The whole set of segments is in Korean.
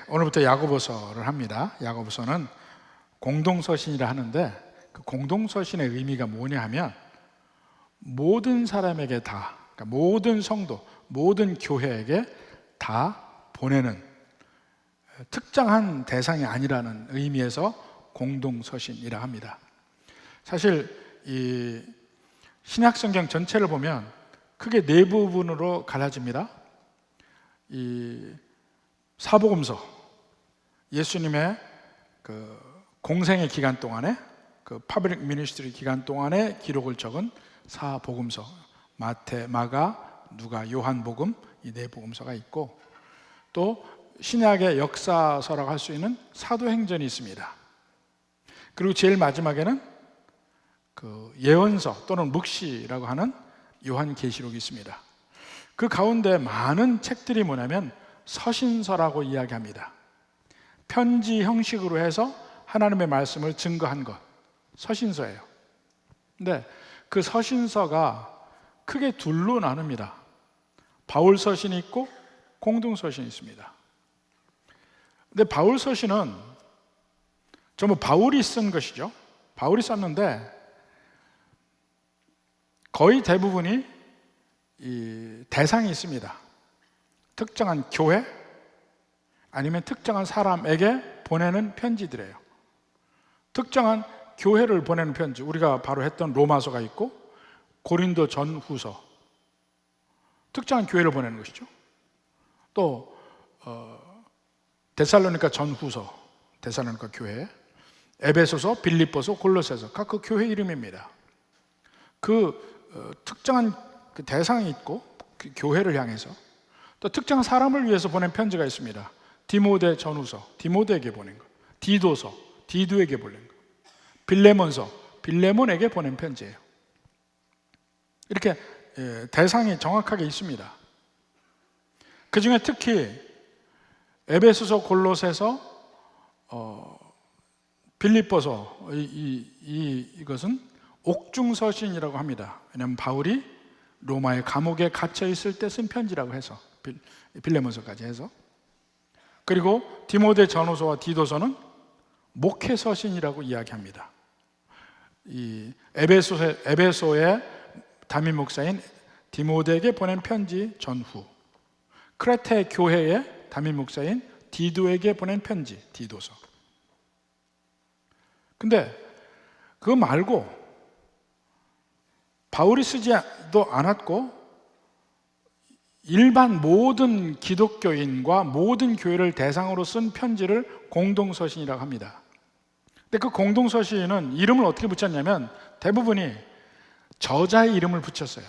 오늘부터 야고보서를 합니다. 야고보서는 공동서신이라 하는데 그 공동서신의 의미가 뭐냐 하면 모든 사람에게 다, 그러니까 모든 성도, 모든 교회에게 다 보내는 특정한 대상이 아니라는 의미에서 공동서신이라 합니다. 사실 이 신약성경 전체를 보면 크게 네 부분으로 갈라집니다. 이 사복음서, 예수님의 그 공생의 기간 동안에 그 파브릭 미니스트리 기간 동안에 기록을 적은 사복음서, 마태, 마가, 누가, 요한복음, 이 네 복음서가 있고, 또 신약의 역사서라고 할 수 있는 사도행전이 있습니다. 그리고 제일 마지막에는 그 예언서 또는 묵시라고 하는 요한계시록이 있습니다. 그 가운데 많은 책들이 뭐냐면 서신서라고 이야기합니다. 편지 형식으로 해서 하나님의 말씀을 증거한 것, 서신서예요. 근데 그 서신서가 크게 둘로 나눕니다. 바울 서신이 있고 공동 서신이 있습니다. 근데 바울 서신은 전부 바울이 쓴 것이죠. 바울이 썼는데 거의 대부분이 이 대상이 있습니다. 특정한 교회 아니면 특정한 사람에게 보내는 편지들이에요. 특정한 교회를 보내는 편지, 우리가 바로 했던 로마서가 있고 고린도 전후서, 특정한 교회를 보내는 것이죠. 또 데살로니가 전후서, 데살로니가 교회, 에베소서, 빌립보서, 골로새서, 각 그 교회 이름입니다. 특정한 그 대상이 있고 그 교회를 향해서 또 특정한 사람을 위해서 보낸 편지가 있습니다. 디모데 전후서, 디모데에게 보낸 것, 디도서, 디도에게 보낸 것, 빌레몬서, 빌레몬에게 보낸 편지예요. 이렇게 대상이 정확하게 있습니다. 그 중에 특히 에베소서, 골로새서, 빌립보서, 이것은 옥중서신이라고 합니다. 왜냐하면 바울이 로마의 감옥에 갇혀 있을 때 쓴 편지라고 해서, 빌레몬서까지 해서. 그리고 디모데 전후서와 디도서는 목회서신이라고 이야기합니다. 이 에베소의 담임 목사인 디모데에게 보낸 편지 전후, 크레테 교회의 담임 목사인 디도에게 보낸 편지 디도서. 근데 그거 말고 바울이 쓰지도 않았고 일반 모든 기독교인과 모든 교회를 대상으로 쓴 편지를 공동서신이라고 합니다. 근데 그 공동서신은 이름을 어떻게 붙였냐면 대부분이 저자의 이름을 붙였어요.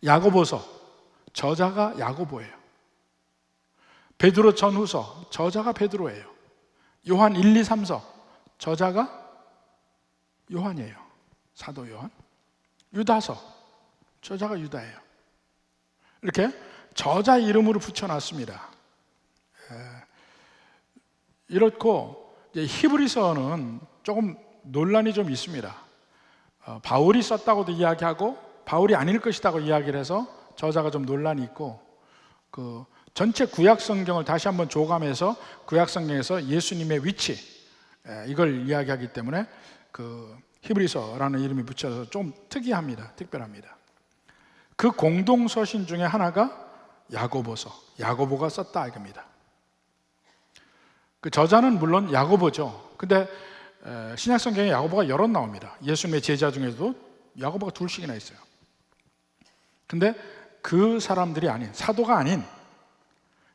야고보서, 저자가 야고보예요. 베드로 전후서, 저자가 베드로예요. 요한 1, 2, 3서, 저자가 요한이에요. 사도 요한. 유다서, 저자가 유다예요. 이렇게 저자 이름으로 붙여놨습니다. 이렇고 히브리서는 조금 논란이 좀 있습니다. 바울이 썼다고도 이야기하고 바울이 아닐 것이라고 이야기를 해서 저자가 좀 논란이 있고, 그 전체 구약 성경을 다시 한번 조감해서 구약 성경에서 예수님의 위치, 이걸 이야기하기 때문에 그 히브리서라는 이름이 붙여서 좀 특이합니다. 특별합니다. 그 공동서신 중에 하나가 야고보서, 야고보가 썼다 이겁니다. 그 저자는 물론 야고보죠. 근데 신약 성경에 야고보가 여럿 나옵니다. 예수님의 제자 중에도 야고보가 둘씩이나 있어요. 근데 그 사람들이 아닌, 사도가 아닌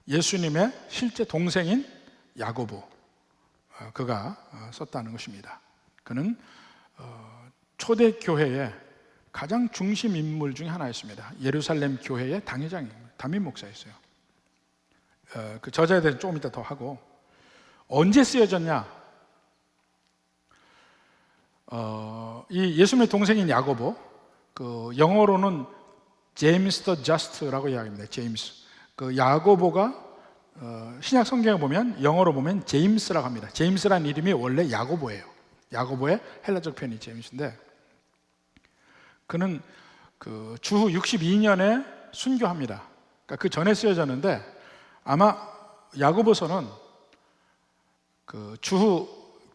예수님의 실제 동생인 야고보, 그가 썼다는 것입니다. 그는 초대교회의 가장 중심 인물 중에 하나였습니다. 예루살렘 교회의 당회장입니다. 담임 목사였어요. 그 저자에 대해서 조금 이따 더 하고, 언제 쓰여졌냐? 이 예수님의 동생인 야고보, 그 영어로는 제임스 더 저스트라고 이야기합니다. 제임스. 그 야고보가 신약 성경에 보면 영어로 보면 제임스라고 합니다. 제임스라는 이름이 원래 야고보예요. 야고보의 헬라적 표현이 제임스인데, 그는 그 주후 62년에 순교합니다. 그러니까 그 전에 쓰여졌는데 아마 야고보서는 그 주후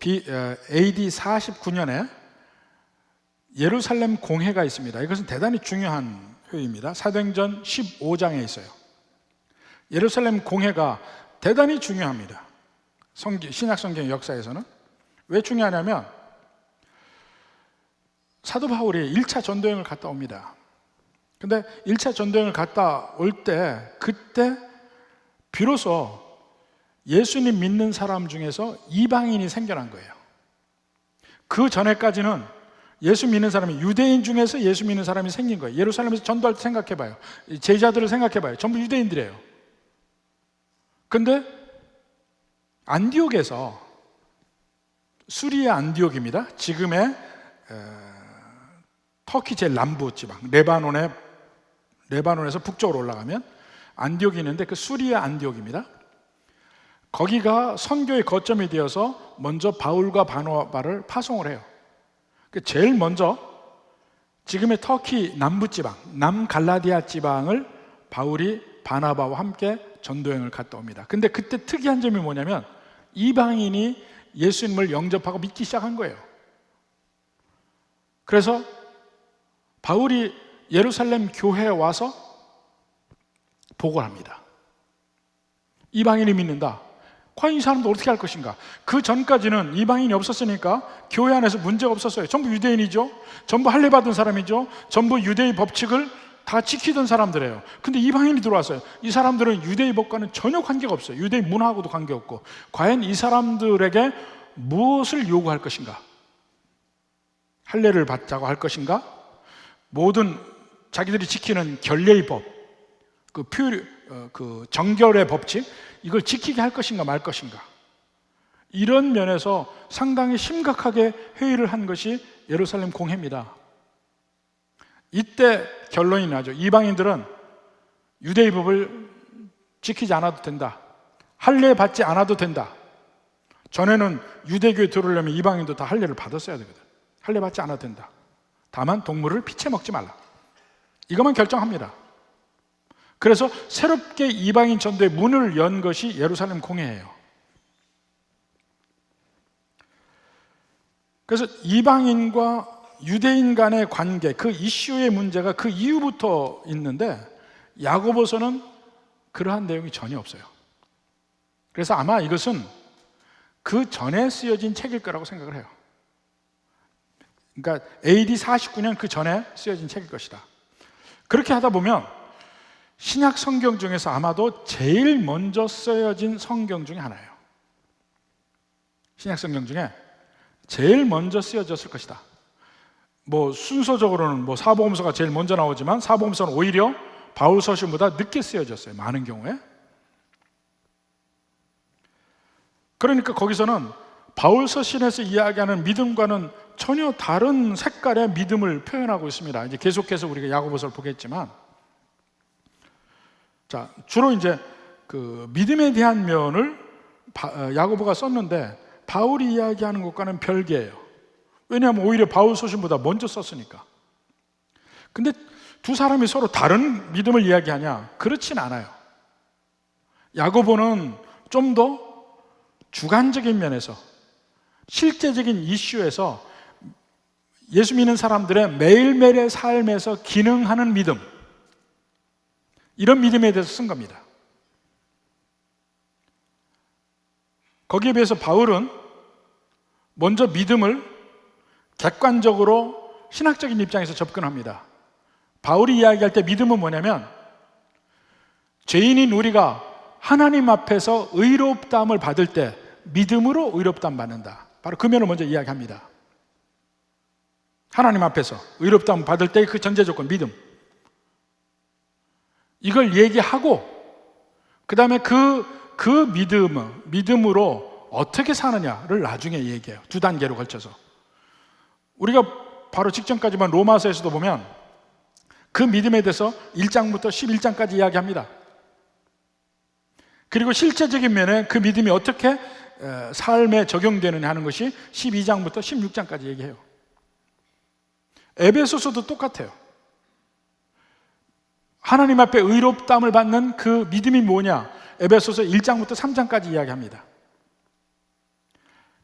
AD 49년에 예루살렘 공회가 있습니다. 이것은 대단히 중요한 회의입니다. 사도행전 15장에 있어요. 예루살렘 공회가 대단히 중요합니다. 신약 성경 역사에서는. 왜 중요하냐면 사도 바울이 1차 전도여행을 갔다 옵니다. 근데 1차 전도여행을 갔다 올 때 그때 비로소 예수님 믿는 사람 중에서 이방인이 생겨난 거예요. 그 전에까지는 예수 믿는 사람이, 유대인 중에서 예수 믿는 사람이 생긴 거예요. 예루살렘에서 전도할 때 생각해봐요. 제자들을 생각해봐요. 전부 유대인들이에요. 근데 안디옥에서, 수리아 안디옥입니다. 지금의 터키 제일 남부 지방, 레바논에서 북쪽으로 올라가면 안디옥이 있는데 그 수리아 안디옥입니다. 거기가 선교의 거점이 되어서 먼저 바울과 바나바를 파송을 해요. 제일 먼저 지금의 터키 남부 지방, 남갈라디아 지방을 바울이 바나바와 함께 전도여행을 갔다 옵니다. 근데 그때 특이한 점이 뭐냐면 이방인이 예수님을 영접하고 믿기 시작한 거예요. 그래서 바울이 예루살렘 교회에 와서 보고를 합니다. 이방인이 믿는다. 과연 이 사람도 어떻게 할 것인가? 그 전까지는 이방인이 없었으니까 교회 안에서 문제가 없었어요. 전부 유대인이죠. 전부 할례 받은 사람이죠. 전부 유대의 법칙을 다 지키던 사람들이에요. 근데 이방인이 들어왔어요. 이 사람들은 유대의 법과는 전혀 관계가 없어요. 유대의 문화하고도 관계없고. 과연 이 사람들에게 무엇을 요구할 것인가? 할례를 받자고 할 것인가? 모든 자기들이 지키는 결례의 법, 그 정결의 법칙, 이걸 지키게 할 것인가 말 것인가? 이런 면에서 상당히 심각하게 회의를 한 것이 예루살렘 공회입니다. 이때 결론이 나죠. 이방인들은 유대의 법을 지키지 않아도 된다. 할례 받지 않아도 된다. 전에는 유대교에 들어오려면 이방인도 다 할례를 받았어야 되거든. 할례 받지 않아도 된다. 다만 동물을 피채 먹지 말라. 이것만 결정합니다. 그래서 새롭게 이방인 전도의 문을 연 것이 예루살렘 공회예요. 그래서 이방인과 유대인 간의 관계, 그 이슈의 문제가 그 이후부터 있는데 야고보서는 그러한 내용이 전혀 없어요. 그래서 아마 이것은 그 전에 쓰여진 책일 거라고 생각을 해요. 그러니까 AD 49년 그 전에 쓰여진 책일 것이다. 그렇게 하다 보면 신약 성경 중에서 아마도 제일 먼저 쓰여진 성경 중에 하나예요. 신약 성경 중에 제일 먼저 쓰여졌을 것이다. 순서적으로는 사복음서가 제일 먼저 나오지만 사복음서는 오히려 바울 서신보다 늦게 쓰여졌어요. 많은 경우에. 그러니까 거기서는 바울 서신에서 이야기하는 믿음과는 전혀 다른 색깔의 믿음을 표현하고 있습니다. 이제 계속해서 우리가 야고보서를 보겠지만, 자, 주로 이제 그 믿음에 대한 면을 야고보가 썼는데 바울이 이야기하는 것과는 별개예요. 왜냐하면 오히려 바울 서신보다 먼저 썼으니까. 근데 두 사람이 서로 다른 믿음을 이야기하냐? 그렇진 않아요. 야고보는 좀 더 주관적인 면에서, 실제적인 이슈에서 예수 믿는 사람들의 매일매일의 삶에서 기능하는 믿음, 이런 믿음에 대해서 쓴 겁니다. 거기에 비해서 바울은 먼저 믿음을 객관적으로 신학적인 입장에서 접근합니다. 바울이 이야기할 때 믿음은 뭐냐면 죄인인 우리가 하나님 앞에서 의롭다함을 받을 때 믿음으로 의롭다함 받는다. 바로 그 면을 먼저 이야기합니다. 하나님 앞에서 의롭다함 받을 때 그 전제 조건, 믿음. 이걸 얘기하고 그 다음에 그 믿음으로 어떻게 사느냐를 나중에 얘기해요. 두 단계로 걸쳐서. 우리가 바로 직전까지만 로마서에서도 보면 그 믿음에 대해서 1장부터 11장까지 이야기합니다. 그리고 실제적인 면에 그 믿음이 어떻게 삶에 적용되느냐 하는 것이 12장부터 16장까지 얘기해요. 에베소서도 똑같아요. 하나님 앞에 의롭다함을 받는 그 믿음이 뭐냐? 에베소서 1장부터 3장까지 이야기합니다.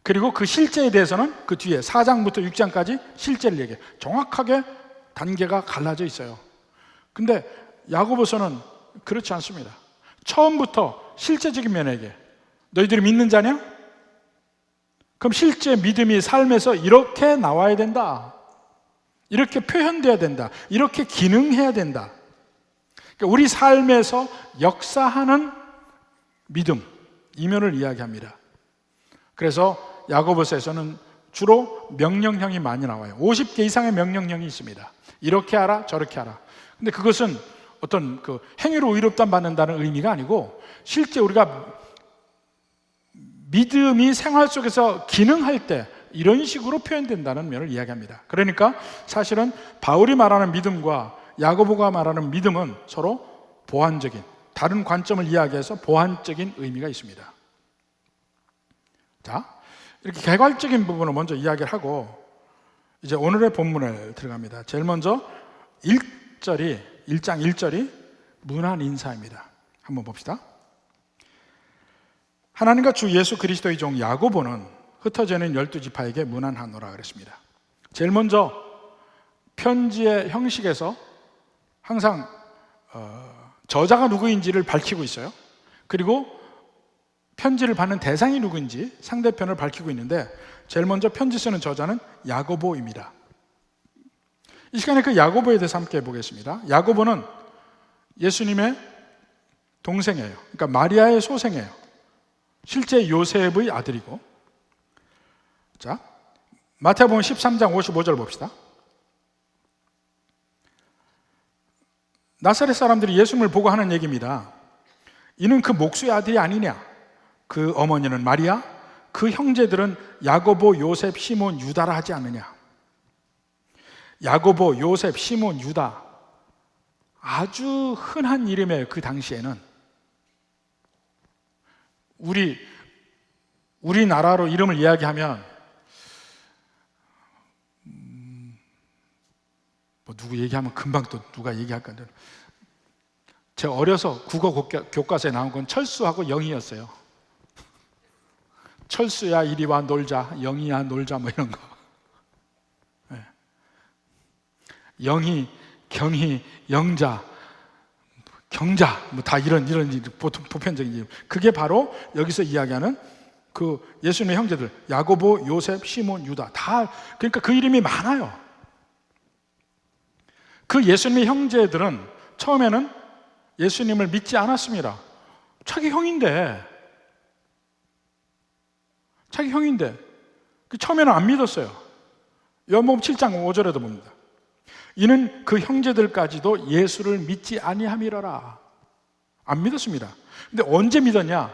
그리고 그 실제에 대해서는 그 뒤에 4장부터 6장까지 실제를 얘기해요. 정확하게 단계가 갈라져 있어요. 근데 야고보서는 그렇지 않습니다. 처음부터 실제적인 면에게 너희들이 믿는 자냐? 그럼 실제 믿음이 삶에서 이렇게 나와야 된다. 이렇게 표현돼야 된다. 이렇게 기능해야 된다. 그러니까 우리 삶에서 역사하는 믿음, 이면을 이야기합니다. 그래서 야고보서에서는 주로 명령형이 많이 나와요. 50개 이상의 명령형이 있습니다. 이렇게 하라, 저렇게 하라. 근데 그것은 어떤 그 행위로 의롭다 받는다는 의미가 아니고 실제 우리가 믿음이 생활 속에서 기능할 때 이런 식으로 표현된다는 면을 이야기합니다. 그러니까 사실은 바울이 말하는 믿음과 야고보가 말하는 믿음은 서로 보완적인, 다른 관점을 이야기해서 보완적인 의미가 있습니다. 자, 이렇게 개괄적인 부분을 먼저 이야기를 하고 이제 오늘의 본문에 들어갑니다. 제일 먼저 1장 1절이 문안 인사입니다. 한번 봅시다. 하나님과 주 예수 그리스도의 종 야고보는 흩어져 있는 12지파에게 문안하노라 그랬습니다. 제일 먼저 편지의 형식에서 항상 저자가 누구인지를 밝히고 있어요. 그리고 편지를 받는 대상이 누구인지 상대편을 밝히고 있는데 제일 먼저 편지 쓰는 저자는 야고보입니다. 이 시간에 그 야고보에 대해서 함께 보겠습니다. 야고보는 예수님의 동생이에요. 그러니까 마리아의 소생이에요. 실제 요셉의 아들이고. 자, 마태복음 13장 55절 봅시다. 나사렛 사람들이 예수님을 보고 하는 얘기입니다. 이는 그 목수의 아들이 아니냐? 그 어머니는 마리아, 그 형제들은 야고보, 요셉, 시몬, 유다라 하지 않느냐? 야고보, 요셉, 시몬, 유다, 아주 흔한 이름이에요. 그 당시에는 우리나라로 이름을 이야기하면 뭐 누구 얘기하면 금방 또 누가 얘기할 건데 제가 어려서 국어 교과서에 나온 건 철수하고 영희였어요. 철수야 이리 와 놀자, 영희야 놀자 뭐 이런 거. 네. 영희, 경희, 영자, 경자 뭐 다 이런 보통 보편적인 이름. 그게 바로 여기서 이야기하는 그 예수님의 형제들 야고보, 요셉, 시몬, 유다 다 그러니까 그 이름이 많아요. 그 예수님의 형제들은 처음에는 예수님을 믿지 않았습니다. 자기 형인데 처음에는 안 믿었어요. 요한복음 7장 5절에도 봅니다. 이는 그 형제들까지도 예수를 믿지 아니함이러라. 안 믿었습니다. 근데 언제 믿었냐?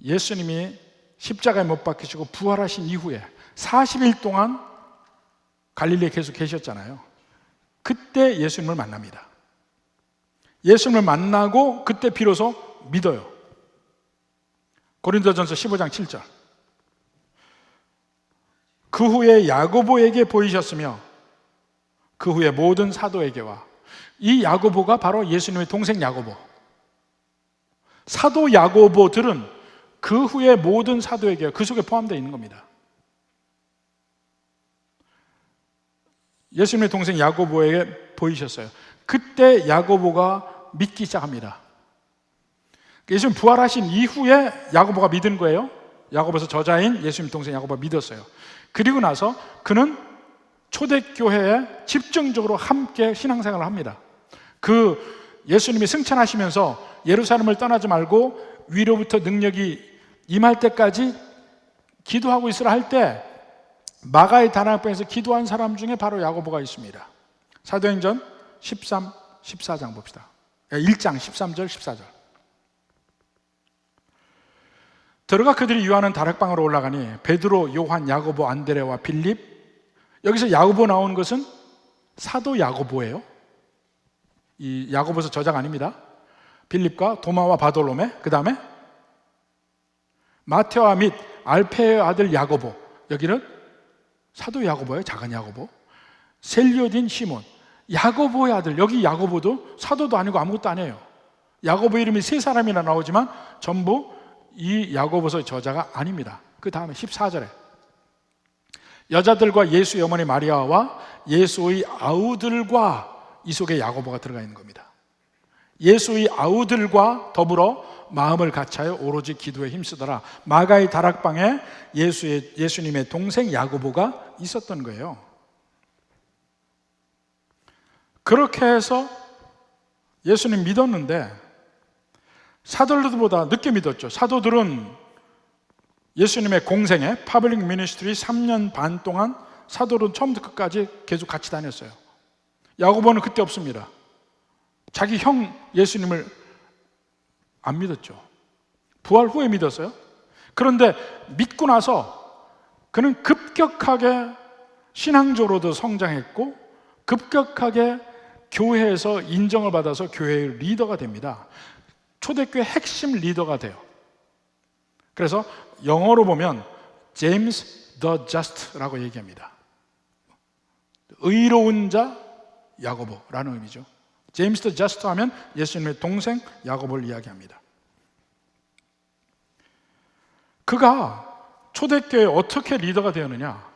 예수님이 십자가에 못 박히시고 부활하신 이후에 40일 동안 갈릴리에 계속 계셨잖아요. 그때 예수님을 만납니다. 예수님을 만나고 그때 비로소 믿어요. 고린도전서 15장 7절. 그 후에 야고보에게 보이셨으며 그 후에 모든 사도에게와. 이 야고보가 바로 예수님의 동생 야고보. 사도 야고보들은 그 후에 모든 사도에게 그 속에 포함되어 있는 겁니다. 예수님의 동생 야고보에게 보이셨어요. 그때 야고보가 믿기 시작합니다. 예수님 부활하신 이후에 야고보가 믿은 거예요. 야고보서 저자인 예수님 동생 야고보가 믿었어요. 그리고 나서 그는 초대교회에 집중적으로 함께 신앙생활을 합니다. 그 예수님이 승천하시면서 예루살렘을 떠나지 말고 위로부터 능력이 임할 때까지 기도하고 있으라 할 때 마가의 다락방에서 기도한 사람 중에 바로 야고보가 있습니다. 사도행전 13, 14장 봅시다. 1장 13절 14절. 들어가 그들이 유하는 다락방으로 올라가니 베드로, 요한, 야고보, 안드레와 빌립. 여기서 야고보 나오는 것은 사도 야고보예요. 이 야고보서 저자가 아닙니다. 빌립과 도마와 바돌로메, 그 다음에 마테와 및 알페의 아들 야고보. 여기는 사도 야고보예요. 작은 야고보. 셀리오딘 시몬, 야고보의 아들. 여기 야고보도 사도도 아니고 아무것도 아니에요. 야고보 이름이 세 사람이나 나오지만 전부 이 야고보서의 저자가 아닙니다. 그 다음에 14절에 여자들과 예수의 어머니 마리아와 예수의 아우들과 이 속에 야고보가 들어가 있는 겁니다. 예수의 아우들과 더불어 마음을 같이하여 오로지 기도에 힘쓰더라. 마가의 다락방에 예수님의 동생 야고보가 있었던 거예요. 그렇게 해서 예수님 믿었는데 사도들보다 늦게 믿었죠. 사도들은 예수님의 공생애 파블릭 미니스트리 3년 반 동안 사도는 처음부터 끝까지 계속 같이 다녔어요. 야고보는 그때 없습니다. 자기 형 예수님을 안 믿었죠. 부활 후에 믿었어요. 그런데 믿고 나서 그는 급격하게 신앙적으로도 성장했고 급격하게 교회에서 인정을 받아서 교회의 리더가 됩니다. 초대교회 핵심 리더가 돼요. 그래서 영어로 보면 James the Just라고 얘기합니다. 의로운 자 야고보라는 의미죠. 제임스 더 저스트 하면 예수님의 동생 야고보를 이야기합니다. 그가 초대교회에 어떻게 리더가 되었느냐?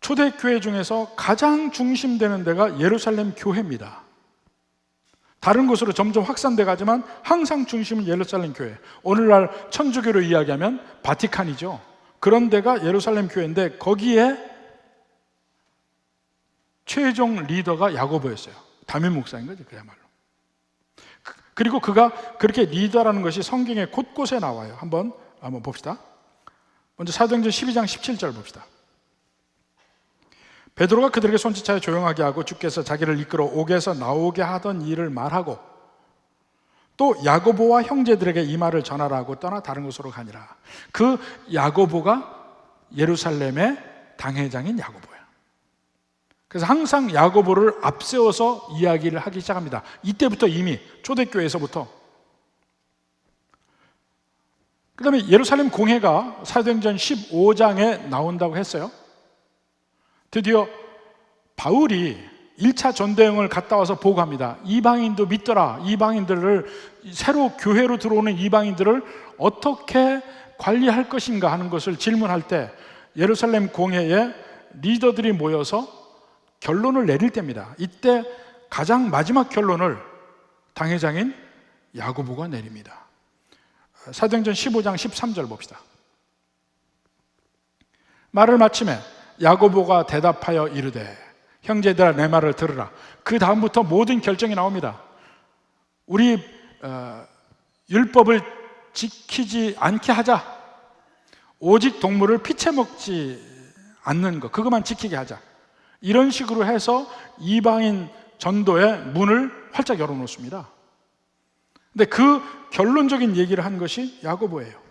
초대교회 중에서 가장 중심되는 데가 예루살렘 교회입니다. 다른 곳으로 점점 확산돼 가지만 항상 중심은 예루살렘 교회. 오늘날 천주교로 이야기하면 바티칸이죠. 그런 데가 예루살렘 교회인데 거기에 최종 리더가 야고보였어요. 담임 목사인 거죠, 그야말로. 그리고 그가 그렇게 리더라는 것이 성경에 곳곳에 나와요. 한번 봅시다. 먼저 사도행전 12장 17절 봅시다. 베드로가 그들에게 손짓하여 조용하게 하고 주께서 자기를 이끌어 옥에서 나오게 하던 일을 말하고 또 야고보와 형제들에게 이 말을 전하라고 떠나 다른 곳으로 가니라. 그 야고보가 예루살렘의 당회장인 야고보예요. 그래서 항상 야고보를 앞세워서 이야기를 하기 시작합니다. 이때부터 이미 초대교회에서부터. 그 다음에 예루살렘 공회가 사도행전 15장에 나온다고 했어요. 드디어 바울이 1차 전도여행을 갔다 와서 보고합니다. 이방인도 믿더라. 이방인들을 새로 교회로 들어오는 이방인들을 어떻게 관리할 것인가 하는 것을 질문할 때 예루살렘 공회에 리더들이 모여서 결론을 내릴 때입니다. 이때 가장 마지막 결론을 당회장인 야고보가 내립니다. 사도행전 15장 13절 봅시다. 말을 마침에 야고보가 대답하여 이르되 형제들아 내 말을 들으라. 그 다음부터 모든 결정이 나옵니다. 우리 율법을 지키지 않게 하자. 오직 동물을 피채 먹지 않는 것, 그것만 지키게 하자. 이런 식으로 해서 이방인 전도의 문을 활짝 열어놓습니다. 근데 그 결론적인 얘기를 한 것이 야고보예요.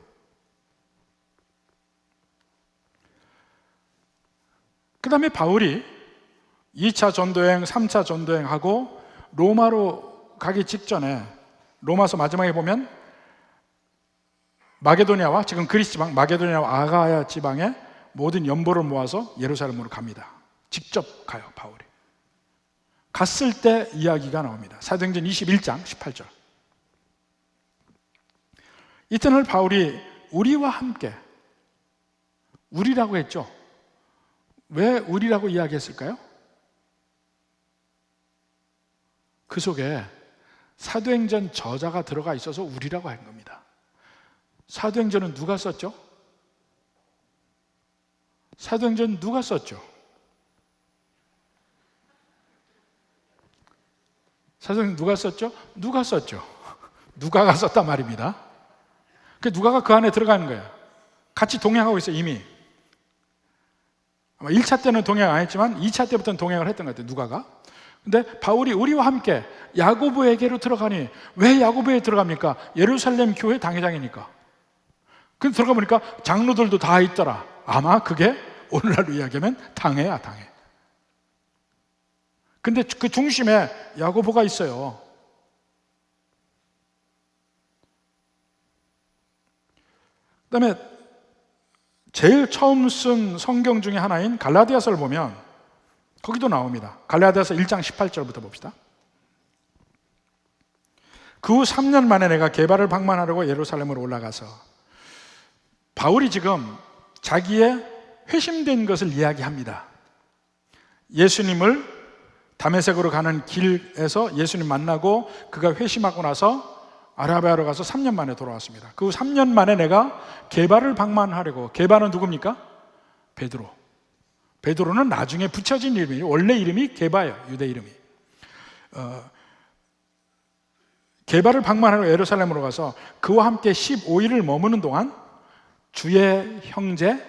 그 다음에 바울이 2차 전도여행, 3차 전도여행하고 로마로 가기 직전에 로마서 마지막에 보면 마게도니아와 지금 그리스 지방, 마게도니아와 아가야 지방에 모든 연보를 모아서 예루살렘으로 갑니다. 직접 가요, 바울이. 갔을 때 이야기가 나옵니다. 사도행전 21장 18절. 이때는 바울이 우리와 함께, 우리라고 했죠. 왜 우리라고 이야기했을까요? 그 속에 사도행전 저자가 들어가 있어서 우리라고 한 겁니다. 사도행전은 누가 썼죠? 사도행전 누가 썼죠? 사도행전 누가 썼죠? 누가 썼죠? 누가가 썼단 말입니다. 그 누가가 그 안에 들어가는 거예요. 같이 동행하고 있어요, 이미. 아마 1차 때는 동행 안 했지만 2차 때부터는 동행을 했던 것 같아요, 누가가. 근데 바울이 우리와 함께 야고보에게로 들어가니, 왜 야고보에 들어갑니까? 예루살렘 교회 당회장이니까. 근데 들어가 보니까 장로들도 다 있더라. 아마 그게 오늘날로 이야기하면 당회야, 당회. 근데 그 중심에 야고보가 있어요. 그 다음에 제일 처음 쓴 성경 중에 하나인 갈라디아서를 보면 거기도 나옵니다. 갈라디아서 1장 18절부터 봅시다. 그 후 3년 만에 내가 게바를 방문하려고 예루살렘으로 올라가서, 바울이 지금 자기의 회심된 것을 이야기합니다. 예수님을 다메섹으로 가는 길에서 예수님 만나고 그가 회심하고 나서 아라비아로 가서 3년 만에 돌아왔습니다. 그 후 3년 만에 내가 게바를 방문하려고. 게바는 누굽니까? 베드로. 베드로는 나중에 붙여진 이름이에요. 원래 이름이 게바예요. 유대 이름이. 게바를 방문하러 예루살렘으로 가서 그와 함께 15일을 머무는 동안 주의 형제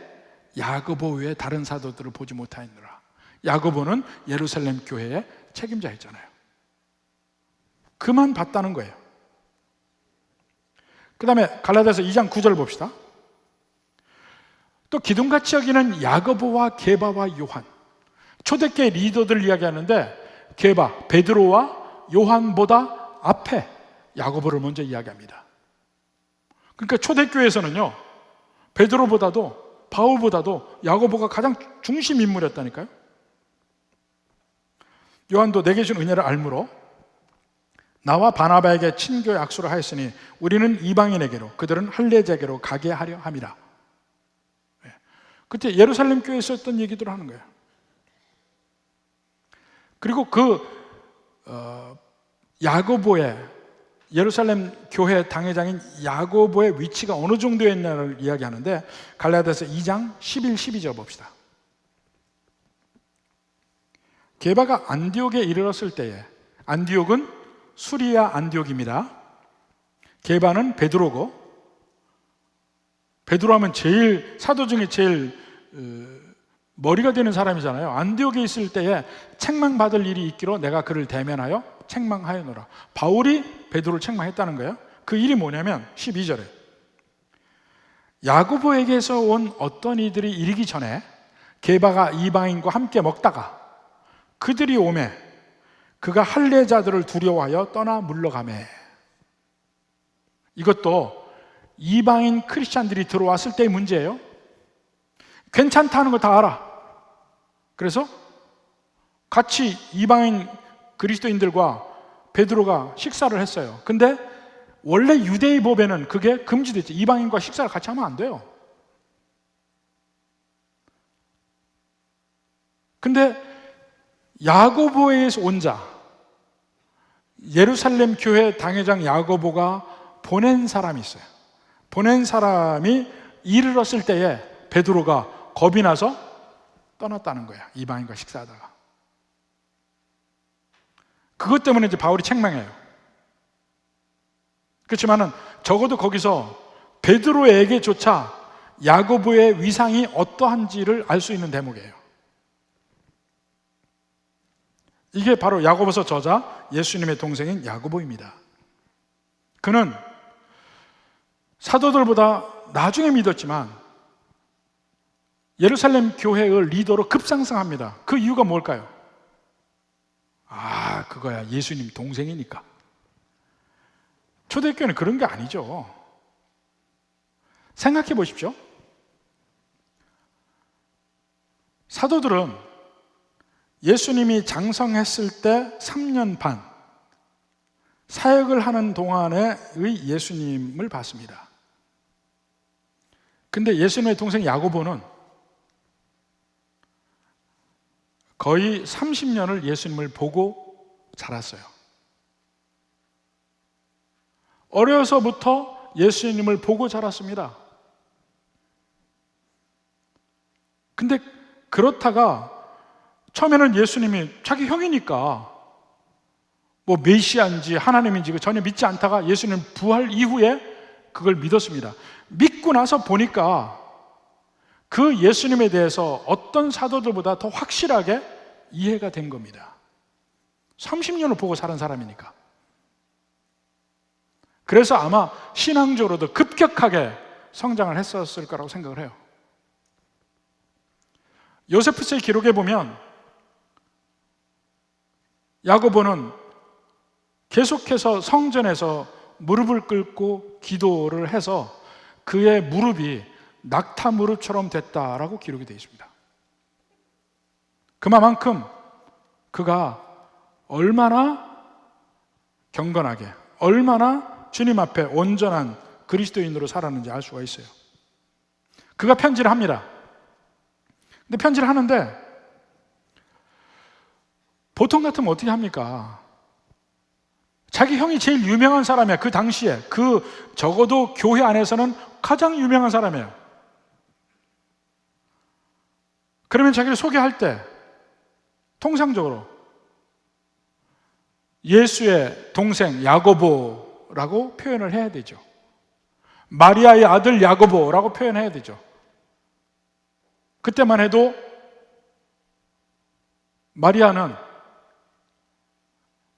야고보 외에 다른 사도들을 보지 못하였느라. 야고보는 예루살렘 교회의 책임자였잖아요. 그만 봤다는 거예요. 그 다음에 갈라디아서 2장 9절 봅시다. 또 기둥같이 여기는 야고보와 게바와 요한, 초대교회 리더들 이야기하는데 게바, 베드로와 요한보다 앞에 야고보를 먼저 이야기합니다. 그러니까 초대교회에서는요, 베드로보다도 바울보다도 야고보가 가장 중심 인물이었다니까요. 요한도 내게 준 은혜를 알므로 나와 바나바에게 친교의 악수를 하였으니 우리는 이방인에게로 그들은 할례자에게로 가게 하려 함이라. 그때 예루살렘 교회에서 했던 얘기들을 하는 거예요. 그리고 야고보의 예루살렘 교회 당회장인 야고보의 위치가 어느 정도였냐를 이야기하는데 갈라디아서 2장 11, 12절 봅시다. 게바가 안디옥에 이르렀을 때에, 안디옥은 수리아 안디옥입니다. 게바는 베드로고, 베드로 하면 제일 사도 중에 제일 머리가 되는 사람이잖아요. 안디옥에 있을 때에 책망받을 일이 있기로 내가 그를 대면하여 책망하였노라. 바울이 베드로를 책망했다는 거예요. 그 일이 뭐냐면 12절에 야고보에게서 온 어떤 이들이 이르기 전에 게바가 이방인과 함께 먹다가 그들이 오매 그가 할례자들을 두려워하여 떠나 물러가매. 이것도 이방인 크리스찬들이 들어왔을 때의 문제예요. 괜찮다는 거 다 알아. 그래서 같이 이방인 그리스도인들과 베드로가 식사를 했어요. 근데 원래 유대의 법에는 그게 금지됐죠. 이방인과 식사를 같이 하면 안 돼요. 근데 야고보에서 온 자, 예루살렘 교회 당회장 야고보가 보낸 사람이 있어요. 보낸 사람이 이르렀을 때에 베드로가 겁이 나서 떠났다는 거야. 이방인과 식사하다가. 그것 때문에 이제 바울이 책망해요. 그렇지만은 적어도 거기서 베드로에게조차 야고보의 위상이 어떠한지를 알 수 있는 대목이에요. 이게 바로 야고보서 저자 예수님의 동생인 야고보입니다. 그는 사도들보다 나중에 믿었지만 예루살렘 교회의 리더로 급상승합니다. 그 이유가 뭘까요? 그거야. 예수님 동생이니까. 초대교회는 그런 게 아니죠. 생각해 보십시오. 사도들은 예수님이 장성했을 때 3년 반 사역을 하는 동안의 예수님을 봤습니다. 근데 예수님의 동생 야고보는 거의 30년을 예수님을 보고 자랐어요. 어려서부터 예수님을 보고 자랐습니다. 근데 그렇다가 처음에는 예수님이 자기 형이니까 뭐 메시아인지 하나님인지 전혀 믿지 않다가 예수님 부활 이후에 그걸 믿었습니다. 믿고 나서 보니까 그 예수님에 대해서 어떤 사도들보다 더 확실하게 이해가 된 겁니다. 30년을 보고 살은 사람이니까. 그래서 아마 신앙적으로도 급격하게 성장을 했었을 거라고 생각을 해요. 요세푸스의 기록에 보면 야고보는 계속해서 성전에서 무릎을 꿇고 기도를 해서 그의 무릎이 낙타 무릎처럼 됐다라고 기록이 되어 있습니다. 그만큼 그가 얼마나 경건하게, 얼마나 주님 앞에 온전한 그리스도인으로 살았는지 알 수가 있어요. 그가 편지를 합니다. 근데 편지를 하는데 보통 같으면 어떻게 합니까? 자기 형이 제일 유명한 사람이야. 그 당시에 적어도 교회 안에서는 가장 유명한 사람이에요. 그러면 자기를 소개할 때 통상적으로 예수의 동생 야고보라고 표현을 해야 되죠. 마리아의 아들 야고보라고 표현해야 되죠. 그때만 해도 마리아는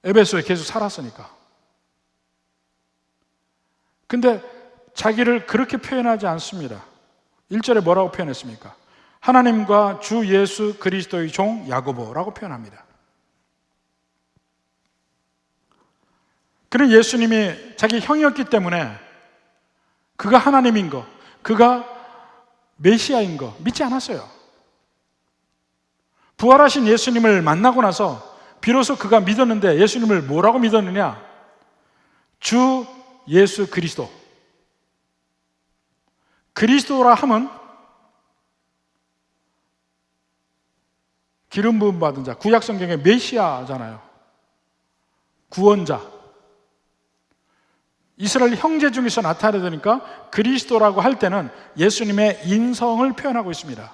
에베소에 계속 살았으니까. 근데 자기를 그렇게 표현하지 않습니다. 1절에 뭐라고 표현했습니까? 하나님과 주 예수 그리스도의 종 야고보라고 표현합니다. 그는 예수님이 자기 형이었기 때문에 그가 하나님인 거, 그가 메시아인 거 믿지 않았어요. 부활하신 예수님을 만나고 나서 비로소 그가 믿었는데 예수님을 뭐라고 믿었느냐? 주 예수 그리스도. 그리스도라 함은 기름 부음 받은 자, 구약 성경의 메시아잖아요. 구원자. 이스라엘 형제 중에서 나타나야 되니까 그리스도라고 할 때는 예수님의 인성을 표현하고 있습니다.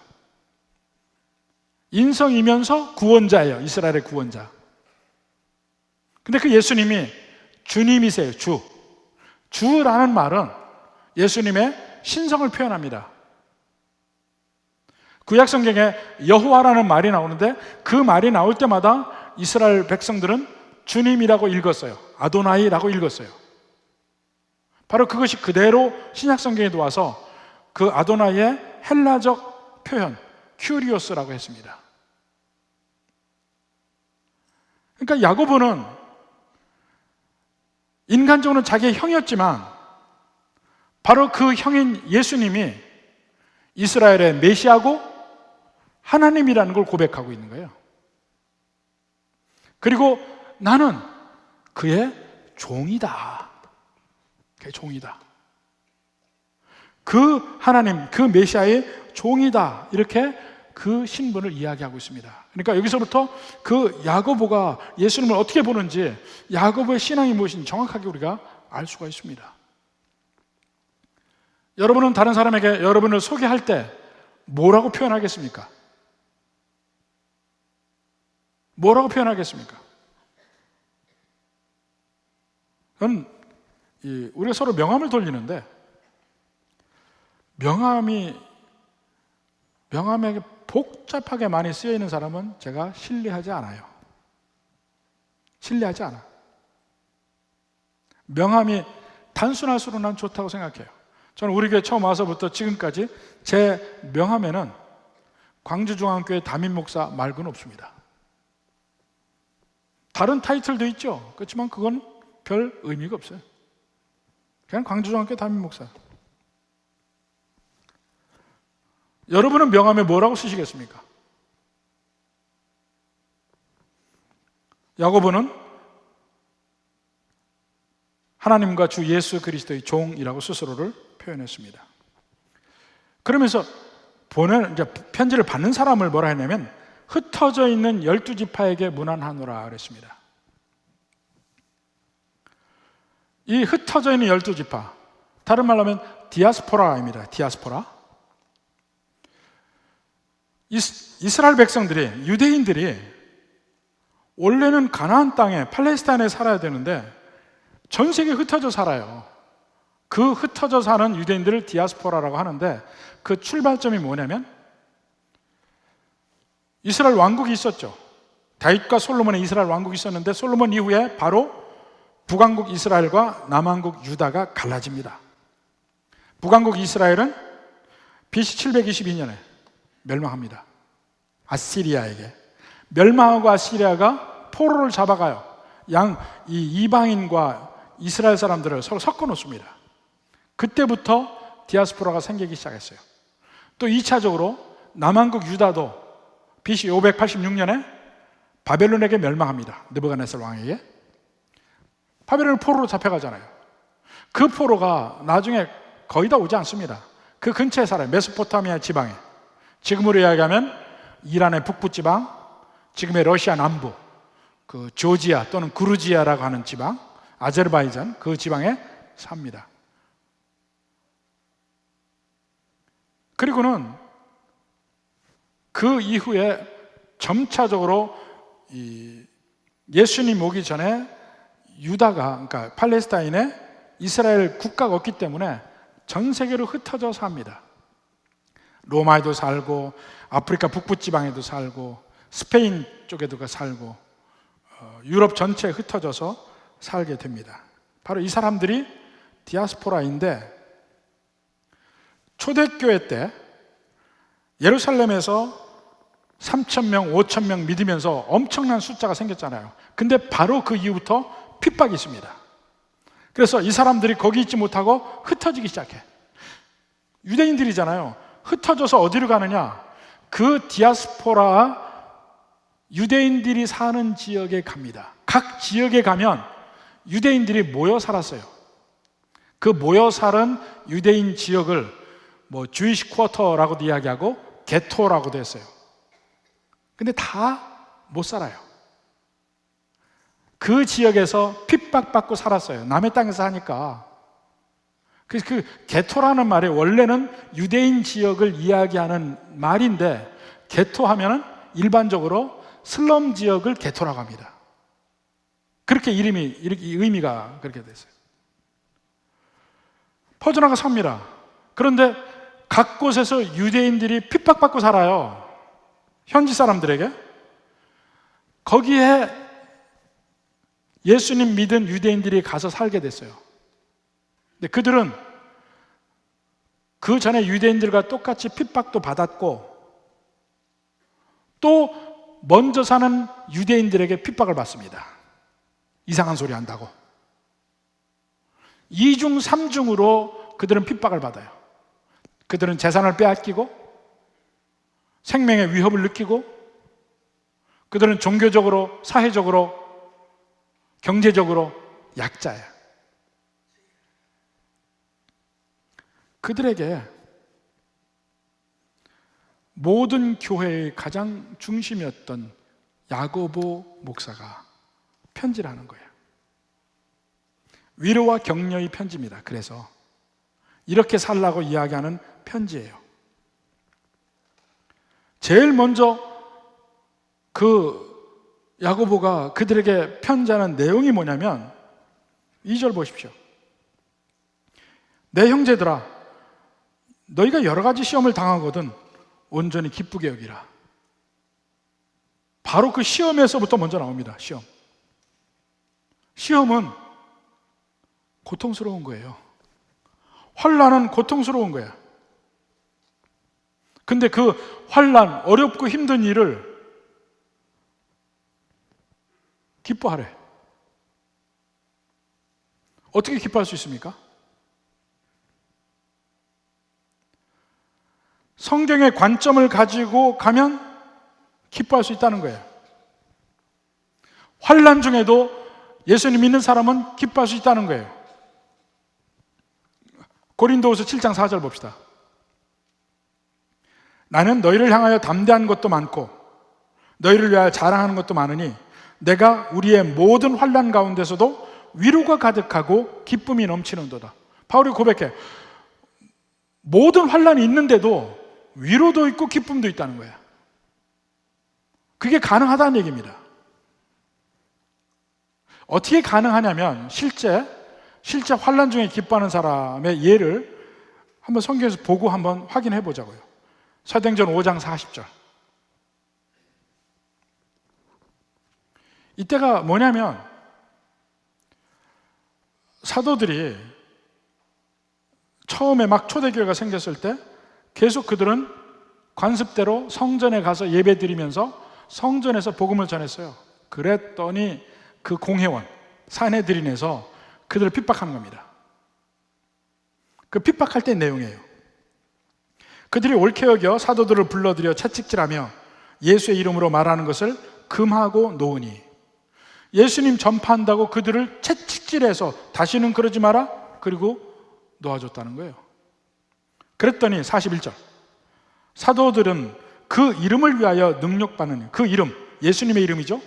인성이면서 구원자예요. 이스라엘의 구원자. 근데 그 예수님이 주님이세요. 주라는 말은 예수님의 신성을 표현합니다. 구약 성경에 여호와라는 말이 나오는데 그 말이 나올 때마다 이스라엘 백성들은 주님이라고 읽었어요. 아도나이라고 읽었어요. 바로 그것이 그대로 신약 성경에도 와서 그 아도나이의 헬라적 표현 큐리오스라고 했습니다. 그러니까 야고보는 인간적으로는 자기의 형이었지만 바로 그 형인 예수님이 이스라엘의 메시아고 하나님이라는 걸 고백하고 있는 거예요. 그리고 나는 그의 종이다. 그의 종이다. 그 하나님, 그 메시아의 종이다. 이렇게 그 신분을 이야기하고 있습니다. 그러니까 여기서부터 그 야고보가 예수님을 어떻게 보는지, 야고보의 신앙이 무엇인지 정확하게 우리가 알 수가 있습니다. 여러분은 다른 사람에게 여러분을 소개할 때 뭐라고 표현하겠습니까? 뭐라고 표현하겠습니까? 저는 우리가 서로 명함을 돌리는데 명함에 복잡하게 많이 쓰여 있는 사람은 제가 신뢰하지 않아요. 신뢰하지 않아. 명함이 단순할수록 난 좋다고 생각해요. 저는 우리 교회 처음 와서부터 지금까지 제 명함에는 광주중앙교회 담임 목사 말고는 없습니다. 다른 타이틀도 있죠. 그렇지만 그건 별 의미가 없어요. 그냥 광주중앙교회 담임 목사. 여러분은 명함에 뭐라고 쓰시겠습니까? 야고보는 하나님과 주 예수 그리스도의 종이라고 스스로를 표현했습니다. 그러면서 이제 편지를 받는 사람을 뭐라 했냐면 흩어져 있는 12지파에게 문안하노라 그랬습니다. 이 흩어져 있는 12지파, 다른 말로 하면 디아스포라입니다. 디아스포라. 이스라엘 백성들이, 유대인들이 원래는 가나안 땅에 팔레스타인에 살아야 되는데 전 세계에 흩어져 살아요. 그 흩어져 사는 유대인들을 디아스포라라고 하는데 그 출발점이 뭐냐면 이스라엘 왕국이 있었죠. 다윗과 솔로몬의 이스라엘 왕국이 있었는데 솔로몬 이후에 바로 북왕국 이스라엘과 남왕국 유다가 갈라집니다. 북왕국 이스라엘은 BC 722년에 멸망합니다. 아시리아에게. 멸망하고 아시리아가 포로를 잡아가요. 이 이방인과 이스라엘 사람들을 서로 섞어 놓습니다. 그때부터 디아스포라가 생기기 시작했어요. 또 2차적으로 남왕국 유다도 BC 586년에 바벨론에게 멸망합니다. 느부갓네살 왕에게. 바벨론 포로로 잡혀가잖아요. 그 포로가 나중에 거의 다 오지 않습니다. 그 근처에 살아요. 메소포타미아 지방에. 지금으로 이야기하면 이란의 북부 지방, 지금의 러시아 남부, 그 조지아 또는 그루지아라고 하는 지방, 아제르바이잔 그 지방에 삽니다. 그리고는 그 이후에 점차적으로 예수님 오기 전에 유다가, 그러니까 팔레스타인에 이스라엘 국가가 없기 때문에 전 세계로 흩어져 삽니다. 로마에도 살고 아프리카 북부 지방에도 살고 스페인 쪽에도 살고 유럽 전체에 흩어져서 살게 됩니다. 바로 이 사람들이 디아스포라인데, 초대교회 때 예루살렘에서 3,000명, 5,000명 믿으면서 엄청난 숫자가 생겼잖아요. 근데 바로 그 이후부터 핍박이 있습니다. 그래서 이 사람들이 거기 있지 못하고 흩어지기 시작해. 유대인들이잖아요. 흩어져서 어디로 가느냐? 그 디아스포라 유대인들이 사는 지역에 갑니다. 각 지역에 가면 유대인들이 모여 살았어요. 그 모여 사는 유대인 지역을 주이시 쿼터라고도 이야기하고 게토라고도 했어요. 근데 다 못 살아요. 그 지역에서 핍박받고 살았어요. 남의 땅에서 하니까. 그래서 그 게토라는 말이 원래는 유대인 지역을 이야기하는 말인데, 게토 하면은 일반적으로 슬럼 지역을 게토라고 합니다. 그렇게 의미가 그렇게 됐어요. 퍼져나가 삽니다. 그런데 각 곳에서 유대인들이 핍박받고 살아요. 현지 사람들에게. 거기에 예수님 믿은 유대인들이 가서 살게 됐어요. 근데 그들은 그 전에 유대인들과 똑같이 핍박도 받았고, 또 먼저 사는 유대인들에게 핍박을 받습니다. 이상한 소리 한다고. 2중 3중으로 그들은 핍박을 받아요. 그들은 재산을 빼앗기고, 생명의 위협을 느끼고, 그들은 종교적으로, 사회적으로, 경제적으로 약자예요. 그들에게 모든 교회의 가장 중심이었던 야고보 목사가 편지를 하는 거예요. 위로와 격려의 편지입니다. 그래서 이렇게 살라고 이야기하는 편지예요. 제일 먼저 그 야고보가 그들에게 편지하는 내용이 뭐냐면 2절 보십시오. 내 형제들아, 너희가 여러 가지 시험을 당하거든 온전히 기쁘게 여기라. 바로 그 시험에서부터 먼저 나옵니다. 시험은 고통스러운 거예요. 환난은 고통스러운 거예요. 근데 그 환난, 어렵고 힘든 일을 기뻐하래. 어떻게 기뻐할 수 있습니까? 성경의 관점을 가지고 가면 기뻐할 수 있다는 거예요. 환난 중에도 예수님 믿는 사람은 기뻐할 수 있다는 거예요. 고린도후서 7장 4절 봅시다. 나는 너희를 향하여 담대한 것도 많고 너희를 위하여 자랑하는 것도 많으니 내가 우리의 모든 환난 가운데서도 위로가 가득하고 기쁨이 넘치는도다. 바울이 고백해. 모든 환난이 있는데도 위로도 있고 기쁨도 있다는 거야. 그게 가능하다는 얘기입니다. 어떻게 가능하냐면 실제 환난 중에 기뻐하는 사람의 예를 한번 성경에서 보고 한번 확인해 보자고요. 사도행전 5장 40절. 이때가 뭐냐면 사도들이 처음에 막 초대교회가 생겼을 때 계속 그들은 관습대로 성전에 가서 예배 드리면서 성전에서 복음을 전했어요. 그랬더니 그 공회원 산헤드린에서 그들을 핍박하는 겁니다. 그 핍박할 때 내용이에요. 그들이 옳게 여겨 사도들을 불러들여 채찍질하며 예수의 이름으로 말하는 것을 금하고 놓으니 예수님 전파한다고 그들을 채찍질해서 다시는 그러지 마라, 그리고 놓아줬다는 거예요. 그랬더니 41절, 사도들은 그 이름을 위하여 능력받는, 그 이름, 예수님의 이름이죠.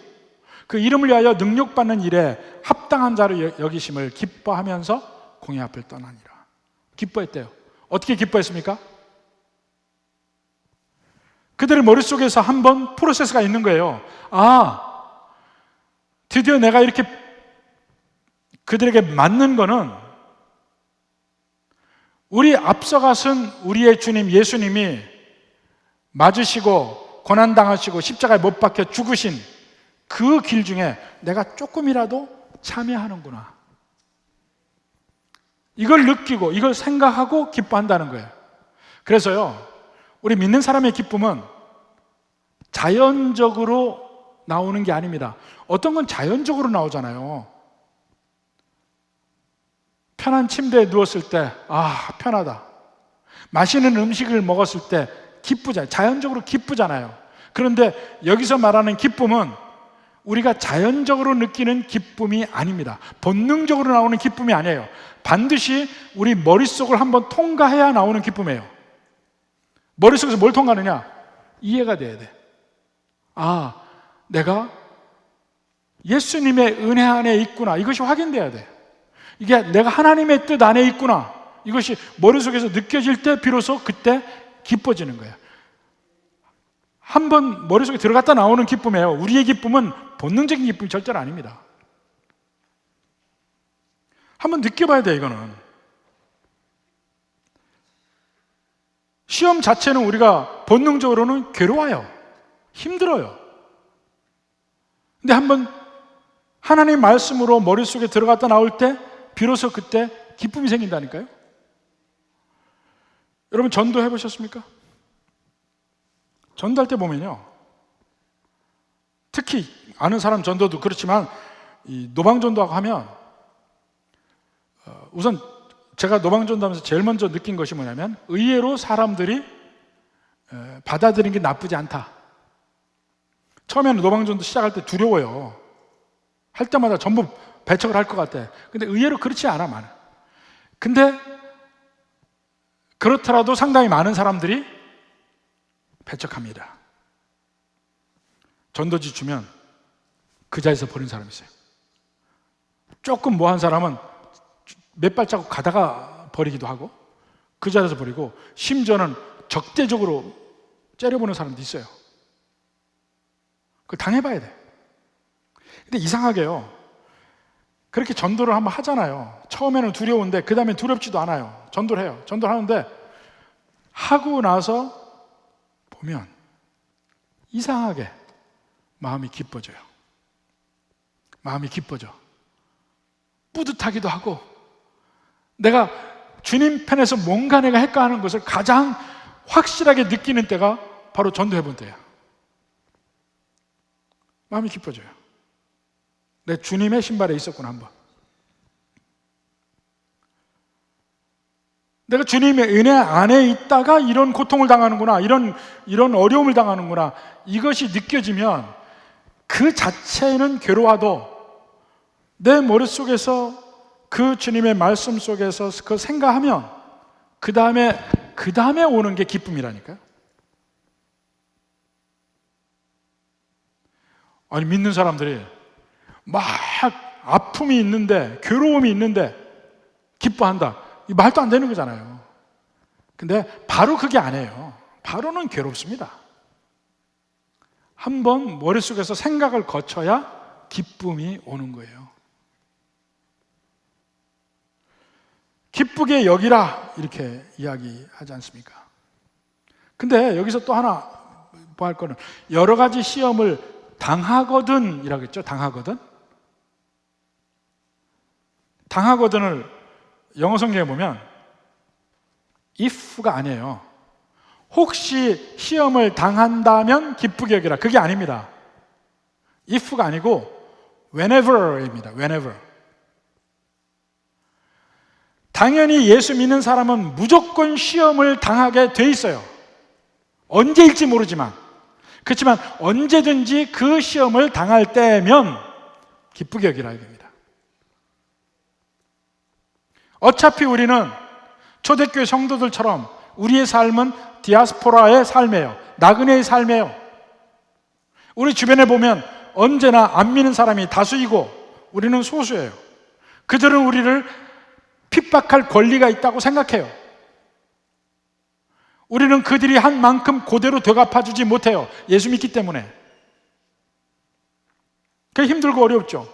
그 이름을 위하여 능력받는 일에 합당한 자로 여기심을 기뻐하면서 공회 앞을 떠나니라. 기뻐했대요. 어떻게 기뻐했습니까? 그들의 머릿속에서 한번 프로세스가 있는 거예요. 드디어 내가 이렇게 그들에게 맞는 거는 우리 앞서가신 우리의 주님 예수님이 맞으시고 고난당하시고 십자가에 못 박혀 죽으신 그 길 중에 내가 조금이라도 참여하는구나, 이걸 느끼고 이걸 생각하고 기뻐한다는 거예요. 그래서요, 우리 믿는 사람의 기쁨은 자연적으로 나오는 게 아닙니다. 어떤 건 자연적으로 나오잖아요. 편한 침대에 누웠을 때 편하다. 맛있는 음식을 먹었을 때 기쁘잖아요. 자연적으로 기쁘잖아요. 그런데 여기서 말하는 기쁨은 우리가 자연적으로 느끼는 기쁨이 아닙니다. 본능적으로 나오는 기쁨이 아니에요. 반드시 우리 머릿속을 한번 통과해야 나오는 기쁨이에요. 머릿속에서 뭘 통과하느냐? 이해가 돼야 돼. 내가 예수님의 은혜 안에 있구나, 이것이 확인돼야 돼. 이게 내가 하나님의 뜻 안에 있구나, 이것이 머릿속에서 느껴질 때 비로소 그때 기뻐지는 거예요. 한번 머릿속에 들어갔다 나오는 기쁨이에요. 우리의 기쁨은 본능적인 기쁨이 절대로 아닙니다. 한번 느껴봐야 돼. 이거는 시험 자체는 우리가 본능적으로는 괴로워요, 힘들어요. 근데 한번 하나님 말씀으로 머릿속에 들어갔다 나올 때 비로소 그때 기쁨이 생긴다니까요. 여러분 전도 해보셨습니까? 전도할 때 보면요, 특히 아는 사람 전도도 그렇지만 이 노방전도하고 하면 우선 제가 노방전도하면서 제일 먼저 느낀 것이 뭐냐면, 의외로 사람들이 받아들이는 게 나쁘지 않다. 처음에는 노방전도 시작할 때 두려워요. 할 때마다 전부 배척을 할 것 같아. 근데 의외로 그렇지 않아, 많아. 근데 그렇더라도 상당히 많은 사람들이 배척합니다. 전도지 주면 그 자리에서 버린 사람이 있어요. 조금 뭐한 사람은 몇 발자국 가다가 버리기도 하고, 그 자리에서 버리고, 심지어는 적대적으로 째려보는 사람도 있어요. 그걸 당해봐야 돼. 근데 이상하게요, 그렇게 전도를 한번 하잖아요. 처음에는 두려운데 그 다음에 두렵지도 않아요. 전도를 해요. 전도를 하는데 하고 나서 보면 이상하게 마음이 기뻐져요. 마음이 기뻐져. 뿌듯하기도 하고, 내가 주님 편에서 뭔가 내가 했까 하는 것을 가장 확실하게 느끼는 때가 바로 전도해본 때예요. 마음이 기뻐져요. 내 주님의 신발에 있었구나, 한번. 내가 주님의 은혜 안에 있다가 이런 고통을 당하는구나, 이런 어려움을 당하는구나, 이것이 느껴지면 그 자체는 괴로워도 내 머릿속에서 그 주님의 말씀 속에서 그 생각하면 그 다음에 오는 게 기쁨이라니까요. 아니, 믿는 사람들이 막 아픔이 있는데, 괴로움이 있는데 기뻐한다, 이 말도 안 되는 거잖아요. 근데 바로 그게 아니에요. 바로는 괴롭습니다. 한번 머릿속에서 생각을 거쳐야 기쁨이 오는 거예요. 기쁘게 여기라, 이렇게 이야기하지 않습니까? 근데 여기서 또 하나 뭐 할 거는, 여러 가지 시험을 당하거든 이라고 했죠. 당하거든을 영어 성경에 보면 if가 아니에요. 혹시 시험을 당한다면 기쁘게 여기라, 그게 아닙니다. if가 아니고 whenever입니다. whenever. 당연히 예수 믿는 사람은 무조건 시험을 당하게 돼 있어요. 언제일지 모르지만. 그렇지만 언제든지 그 시험을 당할 때면 기쁘게 여기라 이겁니다. 어차피 우리는 초대교회 성도들처럼 우리의 삶은 디아스포라의 삶이에요. 나그네의 삶이에요. 우리 주변에 보면 언제나 안 믿는 사람이 다수이고 우리는 소수예요. 그들은 우리를 핍박할 권리가 있다고 생각해요. 우리는 그들이 한 만큼 그대로 되갚아주지 못해요. 예수 믿기 때문에. 그게 힘들고 어렵죠.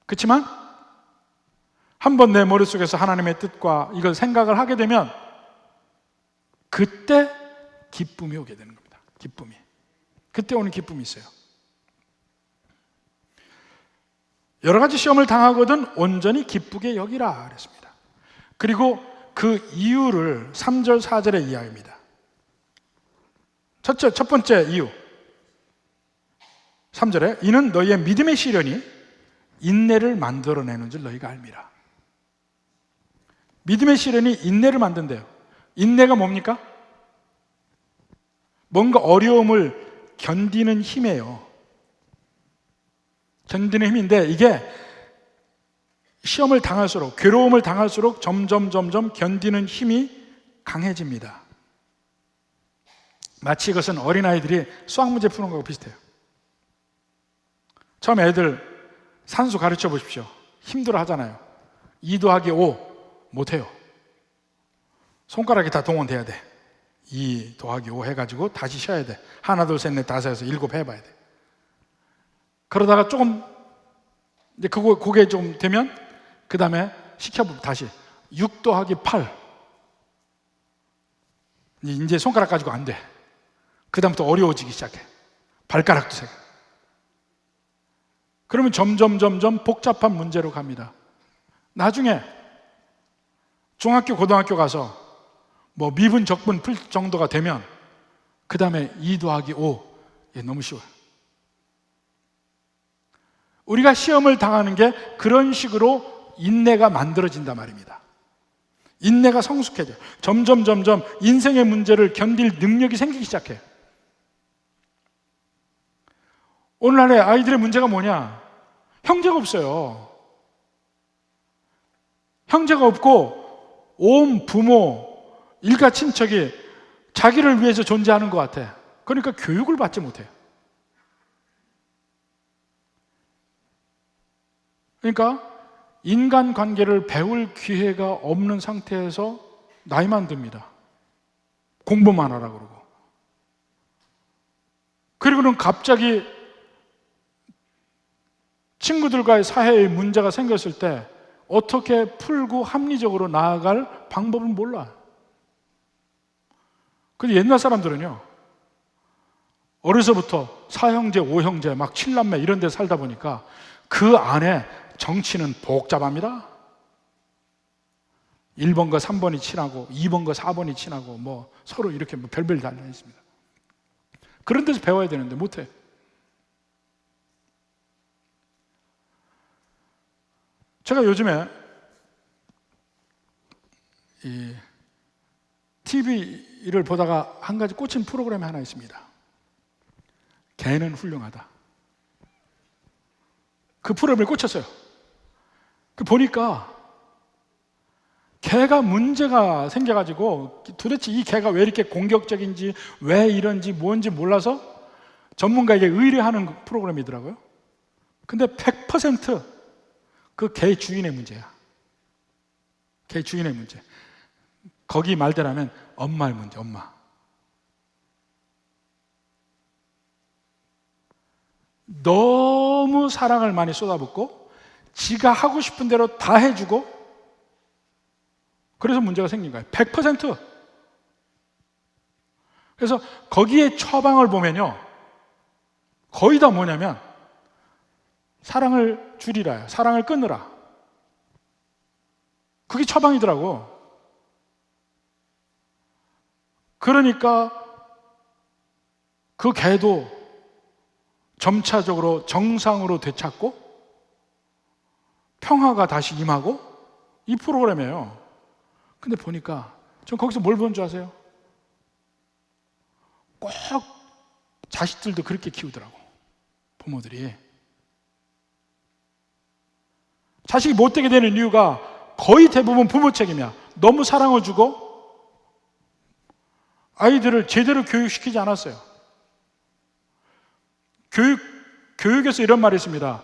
그렇지만 한번 내 머릿속에서 하나님의 뜻과 이걸 생각을 하게 되면 그때 기쁨이 오게 되는 겁니다. 기쁨이. 그때 오는 기쁨이 있어요. 여러 가지 시험을 당하거든 온전히 기쁘게 여기라 그랬습니다. 그리고 그 이유를 3절 4절에 이야기합니다. 첫 번째 이유 3절에 이는 너희의 믿음의 시련이 인내를 만들어내는 줄 너희가 알미라. 믿음의 시련이 인내를 만든대요. 인내가 뭡니까? 뭔가 어려움을 견디는 힘이에요. 견디는 힘인데 이게 시험을 당할수록, 괴로움을 당할수록 점점 견디는 힘이 강해집니다. 마치 이것은 어린아이들이 수학 문제 푸는 거하고 비슷해요. 처음 애들 산수 가르쳐 보십시오. 힘들어 하잖아요. 2 더하기 5 못해요. 손가락이 다 동원돼야 돼. 2 더하기 5 해가지고 다시 쉬어야 돼. 하나, 둘, 셋, 넷, 다섯 해서 7 해봐야 돼. 그러다가 조금 이제 그게 좀 되면 그 다음에 시켜보면 다시 6 더하기 8 이제 손가락 가지고 안 돼. 그 다음부터 어려워지기 시작해. 발가락도 세. 그러면 점점 복잡한 문제로 갑니다. 나중에 중학교, 고등학교 가서 뭐 미분, 적분 풀 정도가 되면 그 다음에 2 더하기 5 너무 쉬워요. 우리가 시험을 당하는 게 그런 식으로 인내가 만들어진단 말입니다. 인내가 성숙해져. 점점 인생의 문제를 견딜 능력이 생기기 시작해요. 오늘날의 아이들의 문제가 뭐냐? 형제가 없어요. 형제가 없고 온 부모, 일가 친척이 자기를 위해서 존재하는 것 같아. 그러니까 교육을 받지 못해요. 그러니까 인간관계를 배울 기회가 없는 상태에서 나이만 듭니다. 공부만 하라 그러고. 그리고는 갑자기 친구들과의 사회의 문제가 생겼을 때 어떻게 풀고 합리적으로 나아갈 방법을 몰라요. 근데 옛날 사람들은요, 어려서부터 4형제, 5형제, 막 7남매 이런 데 살다 보니까 그 안에 정치는 복잡합니다. 1번과 3번이 친하고 2번과 4번이 친하고 뭐 서로 이렇게 뭐 별별 달려 있습니다. 그런 데서 배워야 되는데 못해. 제가 요즘에 이 TV를 보다가 한 가지 꽂힌 프로그램이 하나 있습니다. 개는 훌륭하다. 그 프로그램에 꽂혔어요. 그 보니까 개가 문제가 생겨가지고 도대체 이 개가 왜 이렇게 공격적인지 왜 이런지 뭔지 몰라서 전문가에게 의뢰하는 프로그램이더라고요. 근데 100% 그 개 주인의 문제야. 개 주인의 문제. 거기 말대로하면 엄마의 문제, 엄마. 너무 사랑을 많이 쏟아붓고 지가 하고 싶은 대로 다 해주고 그래서 문제가 생긴 거예요. 100%. 그래서 거기에 처방을 보면요, 거의 다 뭐냐면 사랑을 줄이라, 사랑을 끊으라. 그게 처방이더라고. 그러니까 그 개도 점차적으로 정상으로 되찾고 평화가 다시 임하고 이 프로그램이에요. 근데 보니까 전 거기서 뭘 본 줄 아세요? 꼭 자식들도 그렇게 키우더라고, 부모들이. 자식이 못되게 되는 이유가 거의 대부분 부모 책임이야. 너무 사랑을 주고 아이들을 제대로 교육시키지 않았어요. 교육에서 이런 말이 있습니다.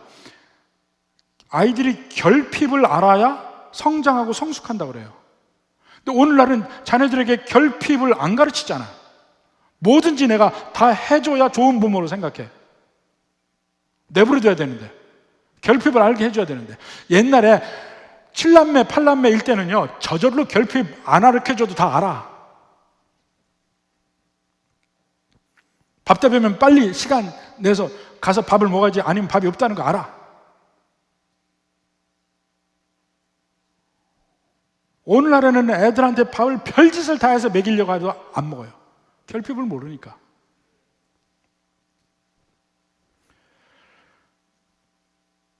아이들이 결핍을 알아야 성장하고 성숙한다고 그래요. 근데 오늘날은 자녀들에게 결핍을 안 가르치잖아. 뭐든지 내가 다 해줘야 좋은 부모로 생각해. 내버려둬야 되는데, 결핍을 알게 해줘야 되는데. 옛날에 7남매, 8남매일 때는요, 저절로 결핍 안 가르쳐줘도 다 알아. 밥 대보면 빨리 시간 내서 가서 밥을 먹어야지, 아니면 밥이 없다는 거 알아. 오늘날에는 애들한테 밥을 별짓을 다 해서 먹이려고 해도 안 먹어요. 결핍을 모르니까.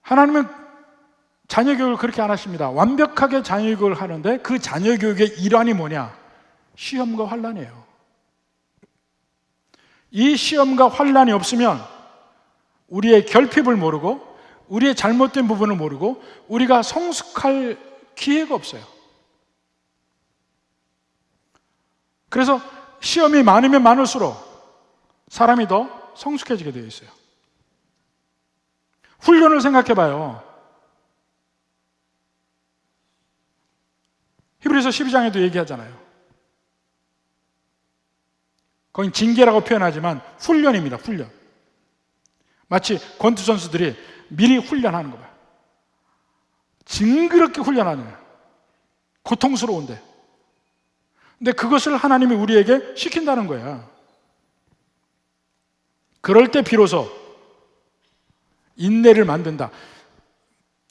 하나님은 자녀 교육을 그렇게 안 하십니다. 완벽하게 자녀 교육을 하는데 그 자녀 교육의 일환이 뭐냐? 시험과 환난이에요. 이 시험과 환난이 없으면 우리의 결핍을 모르고 우리의 잘못된 부분을 모르고 우리가 성숙할 기회가 없어요. 그래서 시험이 많으면 많을수록 사람이 더 성숙해지게 되어 있어요. 훈련을 생각해 봐요. 히브리서 12장에도 얘기하잖아요. 거긴 징계라고 표현하지만 훈련입니다. 훈련. 마치 권투 선수들이 미리 훈련하는 거 봐요. 징그럽게 훈련하는 거예요. 고통스러운데. 근데 그것을 하나님이 우리에게 시킨다는 거야. 그럴 때 비로소 인내를 만든다.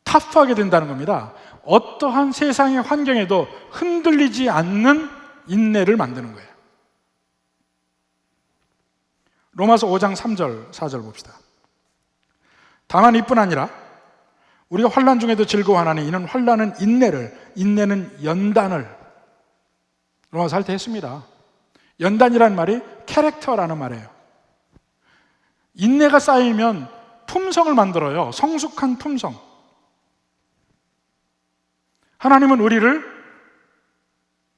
타프하게 된다는 겁니다. 어떠한 세상의 환경에도 흔들리지 않는 인내를 만드는 거예요. 로마서 5장 3절, 4절 봅시다. 다만 이뿐 아니라 우리가 환난 중에도 즐거워하나니 이는 환난은 인내를, 인내는 연단을. 로마서 할 때 했습니다. 연단이라는 말이 캐릭터라는 말이에요. 인내가 쌓이면 품성을 만들어요. 성숙한 품성. 하나님은 우리를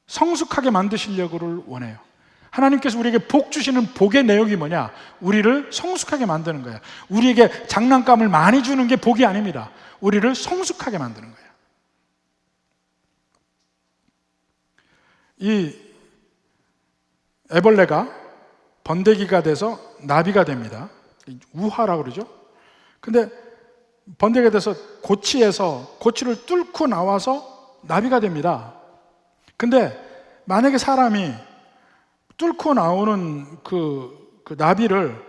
성숙하게 만드시려고를 원해요. 하나님께서 우리에게 복 주시는 복의 내용이 뭐냐? 우리를 성숙하게 만드는 거예요. 우리에게 장난감을 많이 주는 게 복이 아닙니다. 우리를 성숙하게 만드는 거예요. 이 애벌레가 번데기가 돼서 나비가 됩니다. 우화라고 그러죠. 근데 번데기가 돼서 고치에서 고치를 뚫고 나와서 나비가 됩니다. 근데 만약에 사람이 뚫고 나오는 그 나비를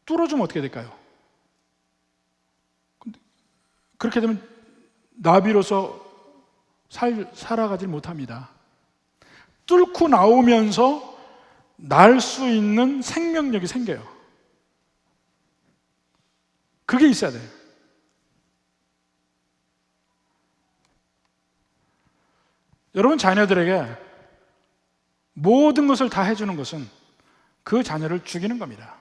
뚫어주면 어떻게 될까요? 그렇게 되면 나비로서 살아가지 못합니다. 뚫고 나오면서 날 수 있는 생명력이 생겨요. 그게 있어야 돼요. 여러분 자녀들에게 모든 것을 다 해주는 것은 그 자녀를 죽이는 겁니다.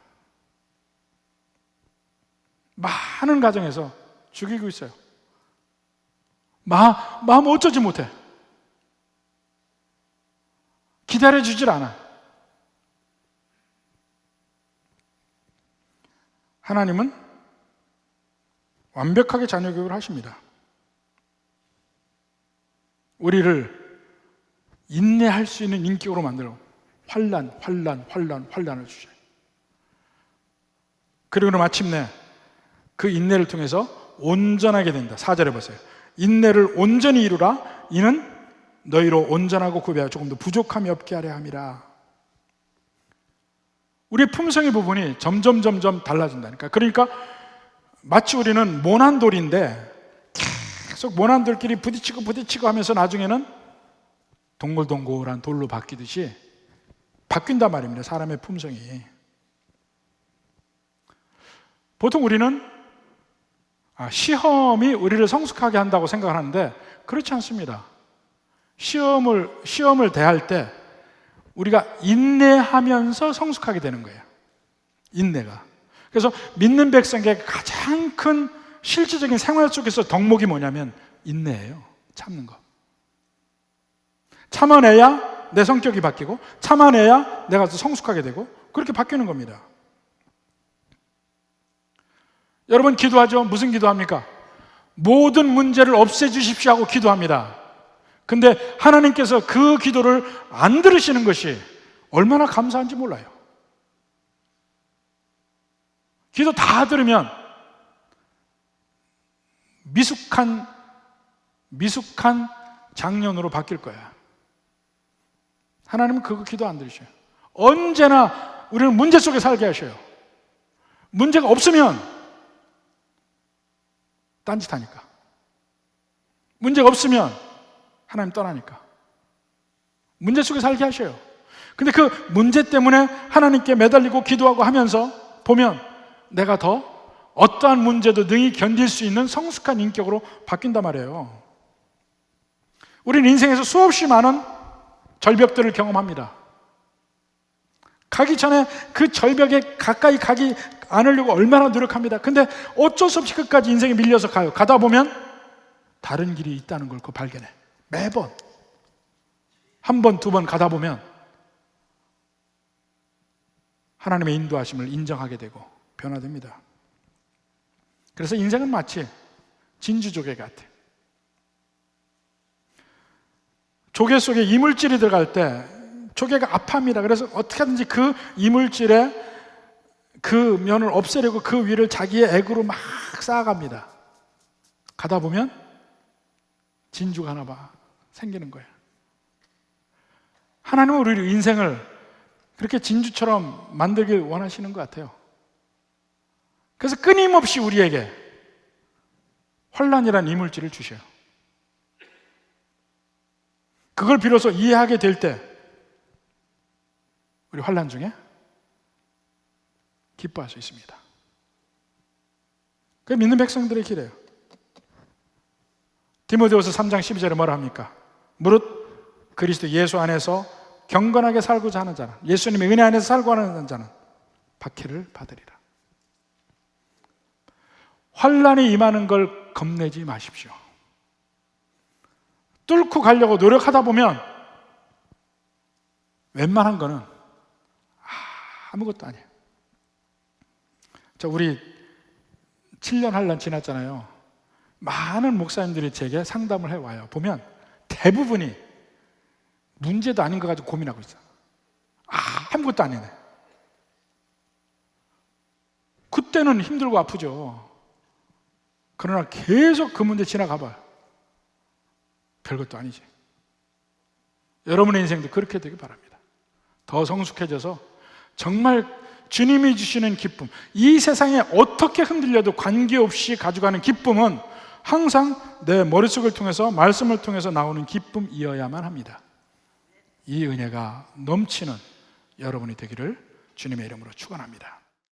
많은 가정에서 죽이고 있어요. 마음 어쩌지 못해. 기다려주질 않아. 하나님은 완벽하게 자녀 교육을 하십니다. 우리를 인내할 수 있는 인격으로 만들어 환난을 주셔요. 그리고 마침내 그 인내를 통해서 온전하게 된다. 4절에 보세요. 인내를 온전히 이루라. 이는 너희로 온전하고 구비하여 조금 더 부족함이 없게 하려 함이라. 우리의 품성의 부분이 점점 달라진다니까. 그러니까 마치 우리는 모난 돌인데 계속 모난 돌끼리 부딪히고 하면서 나중에는 동글동글한 돌로 바뀌듯이 바뀐단 말입니다. 사람의 품성이. 보통 우리는 시험이 우리를 성숙하게 한다고 생각하는데 그렇지 않습니다. 시험을 대할 때 우리가 인내하면서 성숙하게 되는 거예요. 인내가. 그래서 믿는 백성에게 가장 큰 실질적인 생활 속에서 덕목이 뭐냐면 인내예요. 참는 거. 참아내야 내 성격이 바뀌고, 참아내야 내가 성숙하게 되고, 그렇게 바뀌는 겁니다. 여러분 기도하죠? 무슨 기도합니까? 모든 문제를 없애주십시오 하고 기도합니다. 근데 하나님께서 그 기도를 안 들으시는 것이 얼마나 감사한지 몰라요. 기도 다 들으면 미숙한 장년으로 바뀔 거야. 하나님은 그거 기도 안 들으셔요. 언제나 우리를 문제 속에 살게 하셔요. 문제가 없으면 딴짓하니까. 문제가 없으면 하나님 떠나니까. 문제 속에 살게 하셔요. 근데 그 문제 때문에 하나님께 매달리고 기도하고 하면서 보면 내가 더 어떠한 문제도 능히 견딜 수 있는 성숙한 인격으로 바뀐단 말이에요. 우리는 인생에서 수없이 많은 절벽들을 경험합니다. 가기 전에 그 절벽에 가까이 가지 않으려고 얼마나 노력합니다. 근데 어쩔 수 없이 끝까지 인생에 밀려서 가요. 가다 보면 다른 길이 있다는 걸 발견해. 매번 한 번, 두 번 가다 보면 하나님의 인도하심을 인정하게 되고 변화됩니다. 그래서 인생은 마치 진주조개 같아. 조개 속에 이물질이 들어갈 때 조개가 아파합니다. 그래서 어떻게든지 그 이물질의 그 면을 없애려고 그 위를 자기의 액으로 막 쌓아갑니다. 가다 보면 진주가 하나 생기는 거예요. 하나님은 우리 인생을 그렇게 진주처럼 만들길 원하시는 것 같아요. 그래서 끊임없이 우리에게 환난이라는 이물질을 주셔요. 그걸 비로소 이해하게 될 때 우리 환난 중에 기뻐할 수 있습니다. 그게 믿는 백성들의 길이에요. 디모데후서 3장 12절에 뭐라 합니까? 무릇 그리스도 예수 안에서 경건하게 살고자 하는 자는, 예수님의 은혜 안에서 살고 하는 자는 박해를 받으리라. 환난이 임하는 걸 겁내지 마십시오. 뚫고 가려고 노력하다 보면 웬만한 거는 아무것도 아니에요. 우리 7년 환난 지났잖아요. 많은 목사님들이 제게 상담을 해와요. 보면 대부분이 문제도 아닌 거 가지고 고민하고 있어요. 아무것도 아니네. 그때는 힘들고 아프죠. 그러나 계속 그 문제 지나가봐요. 별것도 아니지. 여러분의 인생도 그렇게 되길 바랍니다. 더 성숙해져서 정말 주님이 주시는 기쁨, 이 세상에 어떻게 흔들려도 관계없이 가져가는 기쁨은 항상 내 머릿속을 통해서, 말씀을 통해서 나오는 기쁨이어야만 합니다. 이 은혜가 넘치는 여러분이 되기를 주님의 이름으로 축원합니다.